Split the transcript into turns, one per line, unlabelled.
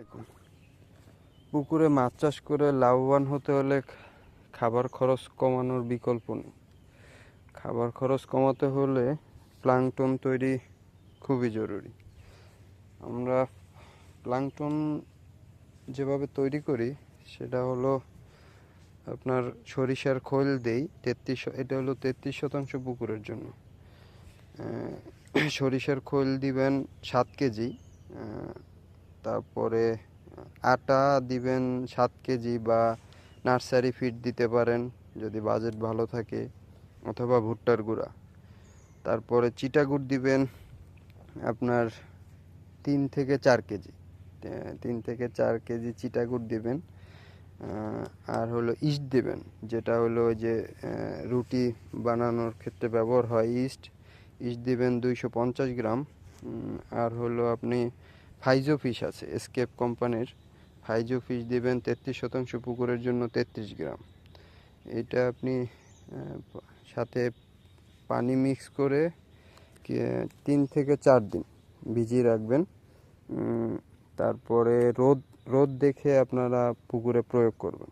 দেখুন, পুকুরে মাছ চাষ করে লাভবান হতে হলে খাবার খরচ কমানোর বিকল্প নেই। খাবার খরচ কমাতে হলে প্লাঙ্কটন তৈরি খুবই জরুরি। আমরা প্লাঙ্কটন যেভাবে তৈরি করি সেটা হলো আপনার সরিষার খোল দেই 33, এটা হলো 33% পুকুরের জন্য। সরিষার খোল দিবেন 7 কেজি, তারপরে আটা দিবেন 7 কেজি, বা নার্সারি ফিড দিতে পারেন যদি বাজেট ভালো থাকে, অথবা ভুট্টার গুঁড়া। তারপরে চিটাগুড় দিবেন আপনার 3 থেকে 4 কেজি, 3 থেকে 4 কেজি চিটাগুড় দিবেন। আর হলো ইস্ট দিবেন, যেটা হলো ওই যে রুটি বানানোর ক্ষেত্রে ব্যবহার হয় ইস্ট দিবেন 250 গ্রাম। আর হলো আপনি ফাইজো ফিশ আছে এসকেপ কোম্পানির, ফাইজো ফিশ দিবেন 33% পুকুরের জন্য 33 গ্রাম। এটা আপনি সাথে পানি মিক্স করে 3 থেকে 4 দিন ভিজিয়ে রাখবেন। তারপরে রোদ দেখে আপনারা পুকুরে প্রয়োগ করবেন।